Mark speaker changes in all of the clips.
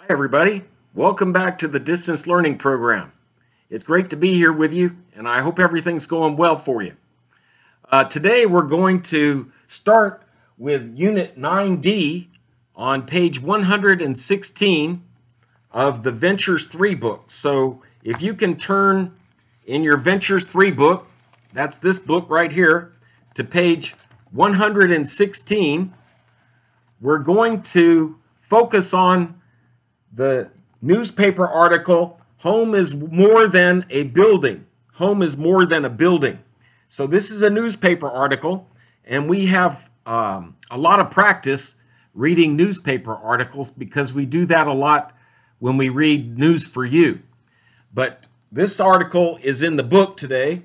Speaker 1: Hi, everybody. Welcome back to the Distance Learning Program. It's great to be here with you, and I hope everything's going well for you. Today, we're going to start with Unit 9D on page 116 of the Ventures3 book. So if you can turn in your Ventures3 book, that's this book right here, to page 116, we're going to focus on the newspaper article, Home is More Than a Building. Home is More Than a Building. So this is a newspaper article, and we have a lot of practice reading newspaper articles because we do that a lot when we read News for You. But this article is in the book today,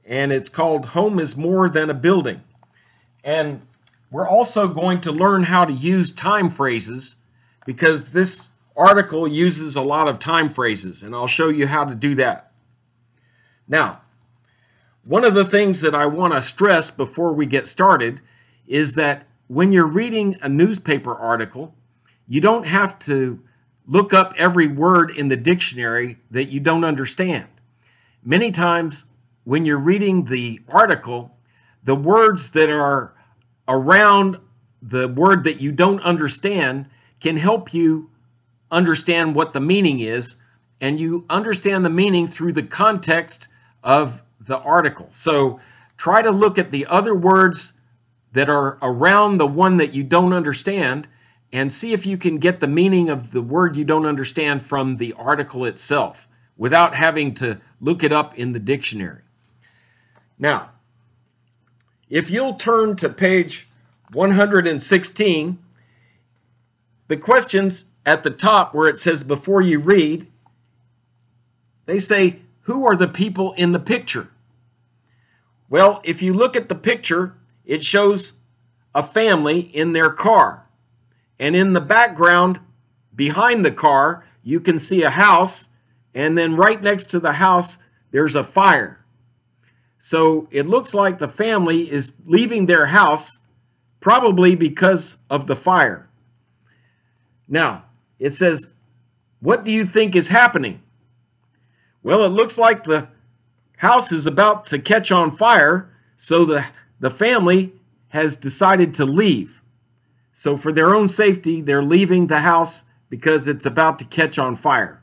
Speaker 1: and it's called Home is More Than a Building. And we're also going to learn how to use time phrases because this article uses a lot of time phrases, and I'll show you how to do that. Now, one of the things that I want to stress before we get started is that when you're reading a newspaper article, you don't have to look up every word in the dictionary that you don't understand. Many times when you're reading the article, the words that are around the word that you don't understand can help you understand what the meaning is, and you understand the meaning through the context of the article. So try to look at the other words that are around the one that you don't understand and see if you can get the meaning of the word you don't understand from the article itself without having to look it up in the dictionary. Now, if you'll turn to page 116, the questions at the top where it says before you read, they say, who are the people in the picture? Well, if you look at the picture, it shows a family in their car. And in the background, behind the car, you can see a house. And then right next to the house, there's a fire. So it looks like the family is leaving their house, probably because of the fire. Now, it says, what do you think is happening? Well, it looks like the house is about to catch on fire, so the family has decided to leave. So for their own safety, they're leaving the house because it's about to catch on fire.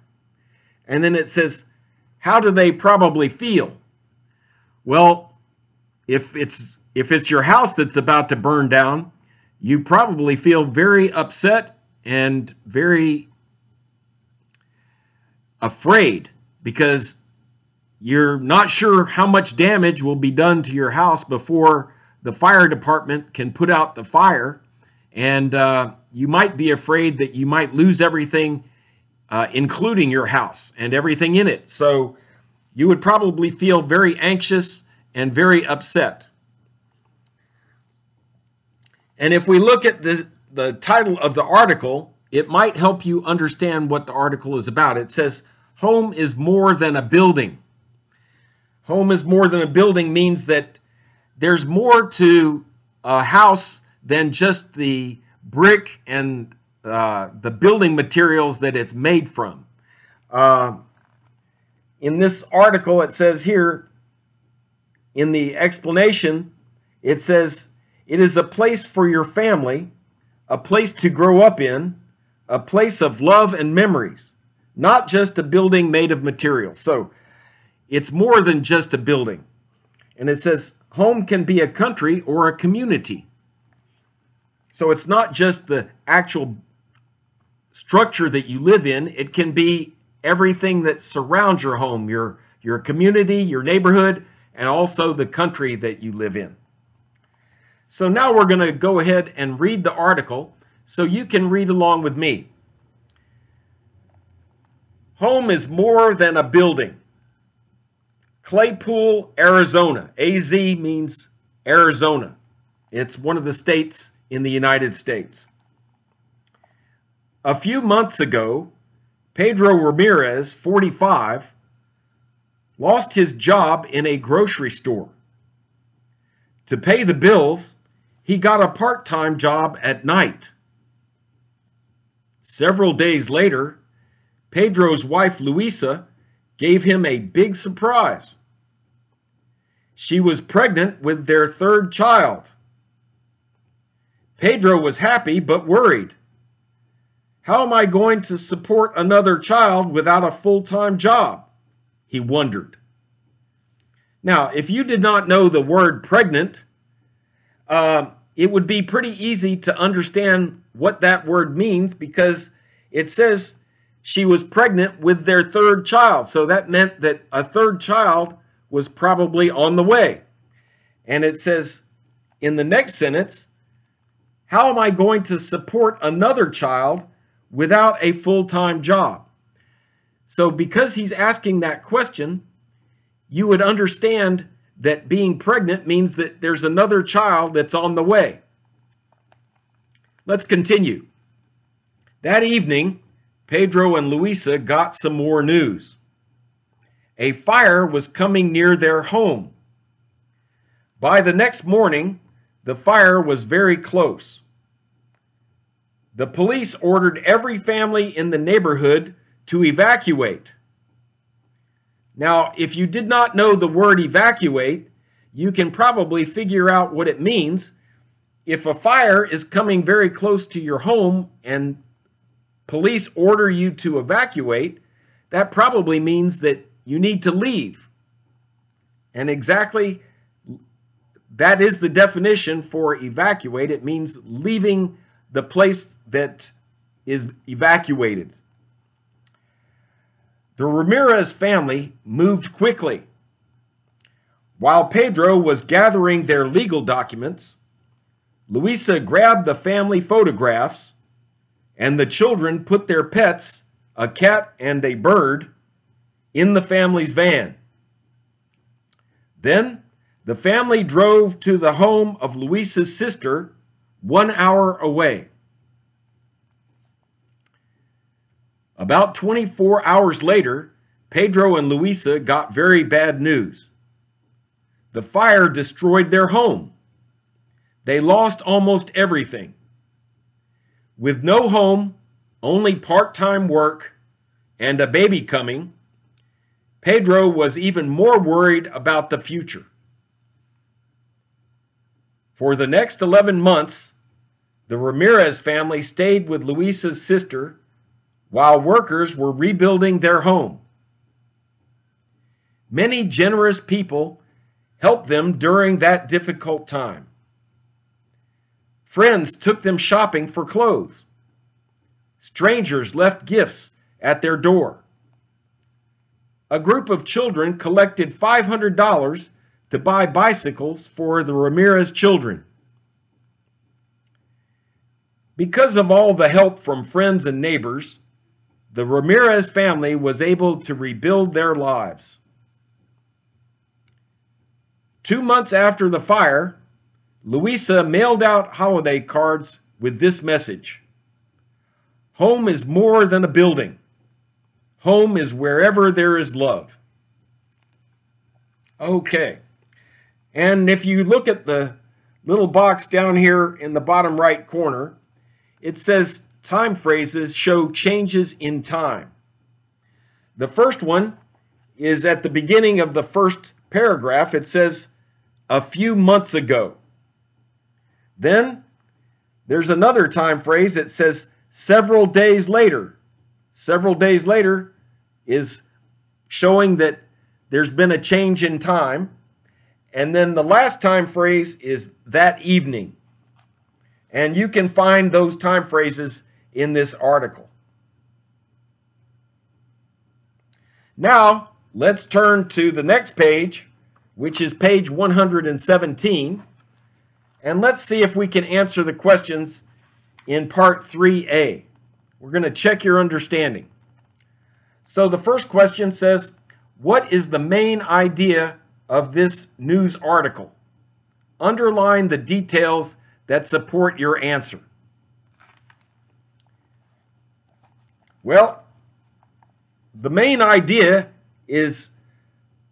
Speaker 1: And then it says, how do they probably feel? Well, if it's your house that's about to burn down, you probably feel very upset and very afraid because you're not sure how much damage will be done to your house before the fire department can put out the fire. And you might be afraid that you might lose everything, including your house and everything in it. So you would probably feel very anxious and very upset. And if we look at the title of the article, it might help you understand what the article is about. It says, Home is More Than a Building. Home is more than a building means that there's more to a house than just the brick and the building materials that it's made from. In this article, it says here, in the explanation, it says, it is a place for your family, a place to grow up in, a place of love and memories, not just a building made of materials. So it's more than just a building. And it says home can be a country or a community. So it's not just the actual structure that you live in. It can be everything that surrounds your home, your community, your neighborhood, and also the country that you live in. So now we're going to go ahead and read the article so you can read along with me. Home is more than a building. Claypool, Arizona. AZ means Arizona. It's one of the states in the United States. A few months ago, Pedro Ramirez, 45, lost his job in a grocery store. To pay the bills, he got a part-time job at night. Several days later, Pedro's wife, Luisa, gave him a big surprise. She was pregnant with their third child. Pedro was happy but worried. How am I going to support another child without a full-time job? He wondered. Now, if you did not know the word pregnant, it would be pretty easy to understand what that word means, because it says she was pregnant with their third child. So that meant that a third child was probably on the way. And it says in the next sentence, how am I going to support another child without a full-time job? So because he's asking that question, you would understand that being pregnant means that there's another child that's on the way. Let's continue. That evening, Pedro and Luisa got some more news. A fire was coming near their home. By the next morning, the fire was very close. The police ordered every family in the neighborhood to evacuate. Now, if you did not know the word evacuate, you can probably figure out what it means. If a fire is coming very close to your home and police order you to evacuate, that probably means that you need to leave. And exactly that is the definition for evacuate. It means leaving the place that is evacuated. The Ramirez family moved quickly. While Pedro was gathering their legal documents, Luisa grabbed the family photographs, and the children put their pets, a cat and a bird, in the family's van. Then the family drove to the home of Luisa's sister, 1 hour away. About 24 hours later, Pedro and Luisa got very bad news. The fire destroyed their home. They lost almost everything. With no home, only part-time work, and a baby coming, Pedro was even more worried about the future. For the next 11 months, the Ramirez family stayed with Luisa's sister while workers were rebuilding their home. Many generous people helped them during that difficult time. Friends took them shopping for clothes. Strangers left gifts at their door. A group of children collected $500 to buy bicycles for the Ramirez children. Because of all the help from friends and neighbors, the Ramirez family was able to rebuild their lives. 2 months after the fire, Luisa mailed out holiday cards with this message: home is more than a building. Home is wherever there is love. Okay. And if you look at the little box down here in the bottom right corner, it says time phrases show changes in time. The first one is at the beginning of the first paragraph. It says a few months ago. Then there's another time phrase that says several days later. Several days later is showing that there's been a change in time. And then the last time phrase is that evening. And you can find those time phrases in this article. Now, let's turn to the next page, which is page 117. And let's see if we can answer the questions in Part 3A. We're going to check your understanding. So the first question says, what is the main idea of this news article? Underline the details that support your answer. Well, the main idea is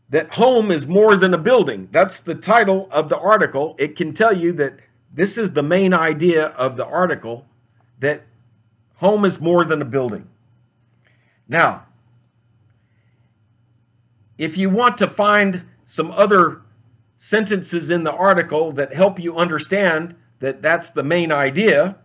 Speaker 1: that home is more than a building. That's the title of the article. It can tell you that this is the main idea of the article, that Home is more than a building. Now, if you want to find some other sentences in the article that help you understand that that's the main idea,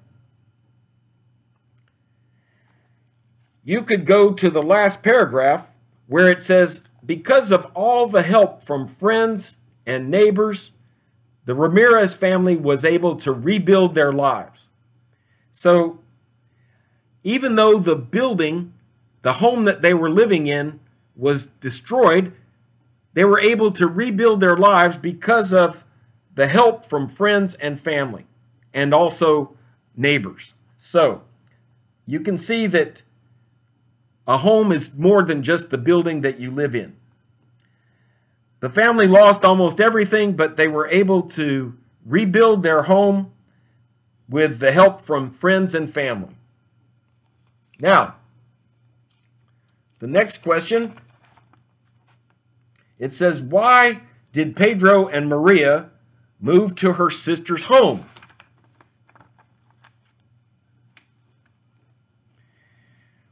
Speaker 1: you could go to the last paragraph where it says, because of all the help from friends and neighbors, the Ramirez family was able to rebuild their lives. So even though the building, the home that they were living in, was destroyed, they were able to rebuild their lives because of the help from friends and family and also neighbors. So you can see that a home is more than just the building that you live in. The family lost almost everything, but they were able to rebuild their home with the help from friends and family. Now, the next question, it says, why did Pedro and Maria move to her sister's home?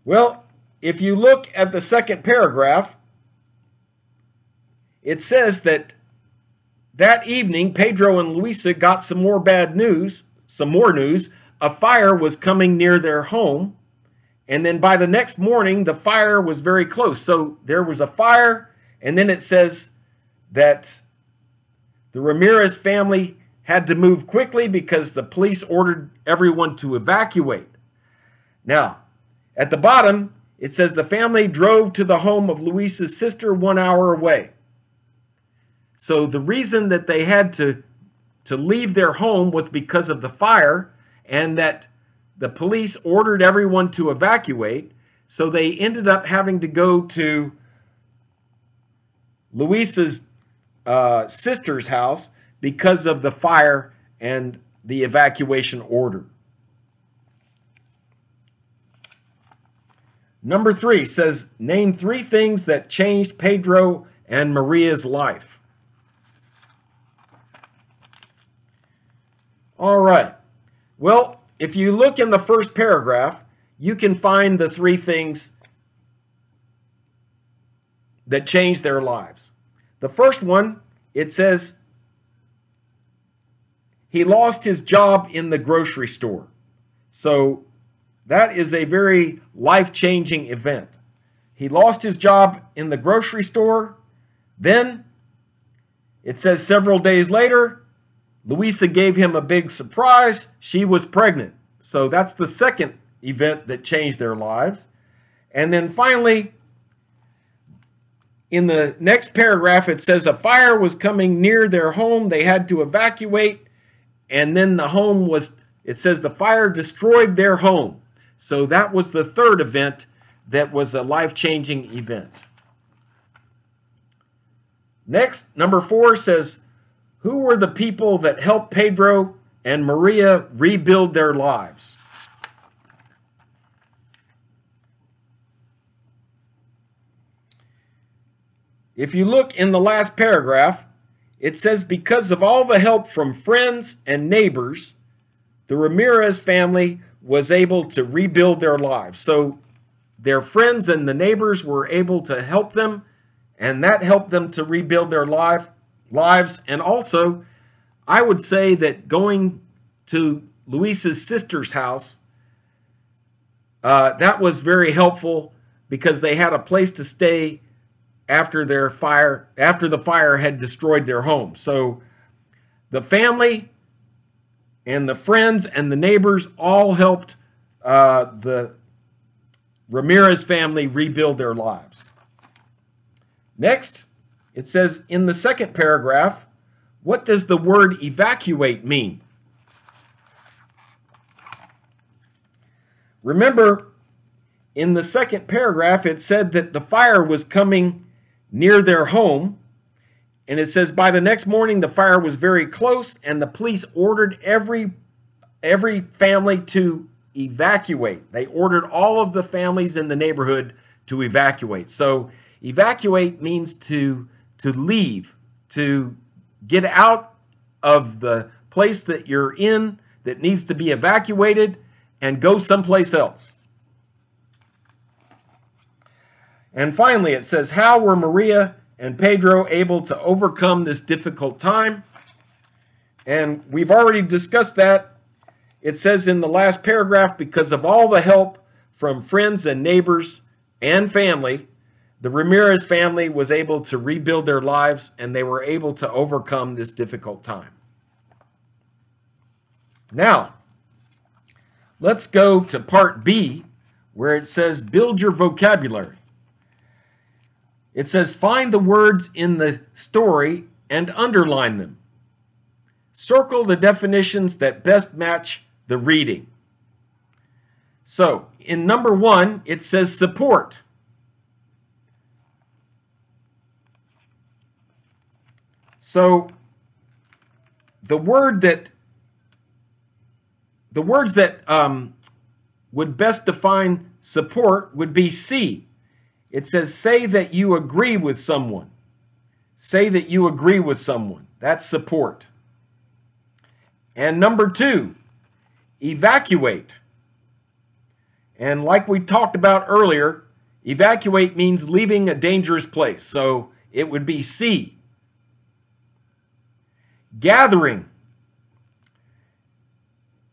Speaker 1: Well, if you look at the second paragraph, it says that evening, Pedro and Luisa got some more news. A fire was coming near their home. And then by the next morning, the fire was very close. So there was a fire, and then it says that the Ramirez family had to move quickly because the police ordered everyone to evacuate. Now, at the bottom, it says the family drove to the home of Luisa's sister 1 hour away. So the reason that they had to leave their home was because of the fire, and that the police ordered everyone to evacuate. So they ended up having to go to Luisa's sister's house because of the fire and the evacuation order. Number 3 says, name 3 things that changed Pedro and Maria's life. All right. Well, if you look in the first paragraph, you can find the 3 things that changed their lives. The first one, it says, he lost his job in the grocery store. So that is a very life-changing event. He lost his job in the grocery store. Then, it says several days later, Luisa gave him a big surprise. She was pregnant. So that's the second event that changed their lives. And then finally, in the next paragraph, it says a fire was coming near their home. They had to evacuate. And then it says the fire destroyed their home. So that was the third event that was a life-changing event. Next, number 4 says, who were the people that helped Pedro and Maria rebuild their lives? If you look in the last paragraph, it says because of all the help from friends and neighbors, the Ramirez family was able to rebuild their lives. So their friends and the neighbors were able to help them, and that helped them to rebuild their lives. And also, I would say that going to Luisa's sister's house, that was very helpful because they had a place to stay after the fire had destroyed their home. So the family and the friends and the neighbors all helped the Ramirez family rebuild their lives. Next, it says in the second paragraph, what does the word evacuate mean? Remember, in the second paragraph, it said that the fire was coming near their home. And it says, by the next morning, the fire was very close, and the police ordered every family to evacuate. They ordered all of the families in the neighborhood to evacuate. So evacuate means to leave, to get out of the place that you're in that needs to be evacuated, and go someplace else. And finally, it says, how were Maria and Pedro able to overcome this difficult time? And we've already discussed that. It says in the last paragraph, because of all the help from friends and neighbors and family, the Ramirez family was able to rebuild their lives, and they were able to overcome this difficult time. Now, let's go to part B, where it says, build your vocabulary. It says, find the words in the story and underline them. Circle the definitions that best match the reading. So, in number 1, it says support. So, the words that would best define support would be C. It says, say that you agree with someone. Say that you agree with someone. That's support. And number 2, evacuate. And like we talked about earlier, evacuate means leaving a dangerous place. So it would be C. Gathering.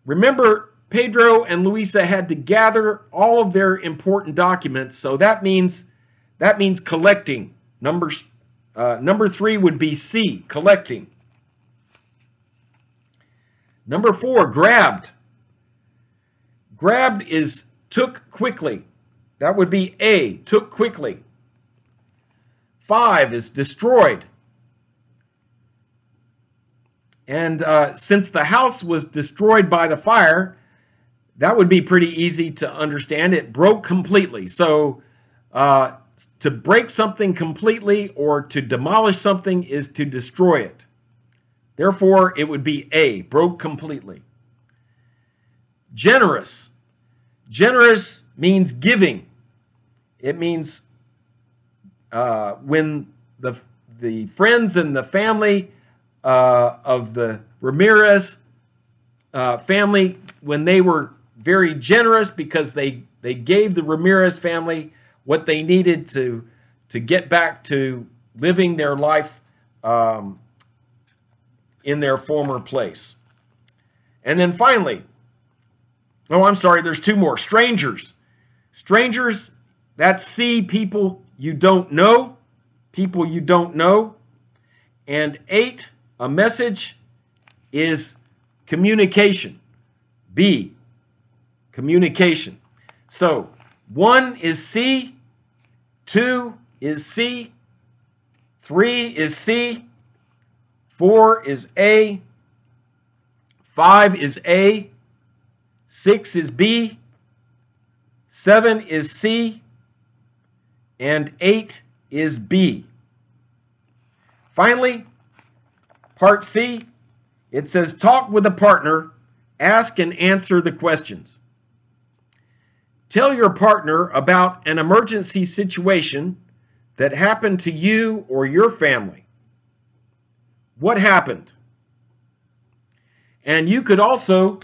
Speaker 1: Remember, Pedro and Luisa had to gather all of their important documents, so that means collecting. Number 3 would be C, collecting. Number 4, grabbed. Grabbed is took quickly. That would be A, took quickly. 5 is destroyed. And since the house was destroyed by the fire, that would be pretty easy to understand. It broke completely. So to break something completely or to demolish something is to destroy it. Therefore, it would be A, broke completely. Generous. Generous means giving. It means when the friends and the family of the Ramirez family, when they were very generous because they gave the Ramirez family what they needed to get back to living their life in their former place. And then finally, oh, I'm sorry, there's 2 more. Strangers. Strangers, that's C, people you don't know. People you don't know. And 8, a message, is communication. B, communication. So 1 is C, 2 is C, 3 is C, 4 is A, 5 is A, 6 is B, 7 is C, and 8 is B. Finally, part C, it says talk with a partner, ask and answer the questions. Tell your partner about an emergency situation that happened to you or your family. What happened? And you could also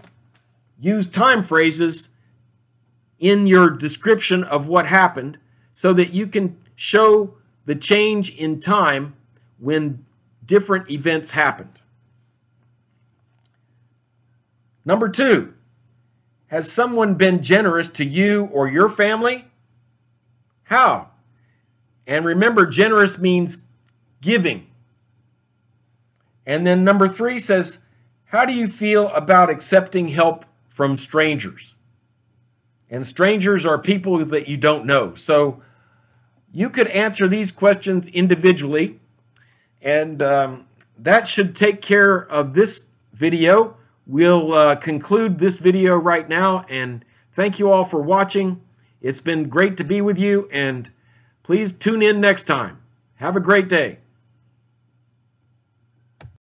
Speaker 1: use time phrases in your description of what happened so that you can show the change in time when different events happened. Number 2, has someone been generous to you or your family? How? And remember, generous means giving. And then number 3 says, how do you feel about accepting help from strangers? And strangers are people that you don't know. So you could answer these questions individually, and that should take care of this video. We'll conclude this video right now, and thank you all for watching. It's been great to be with you, and please tune in next time. Have a great day.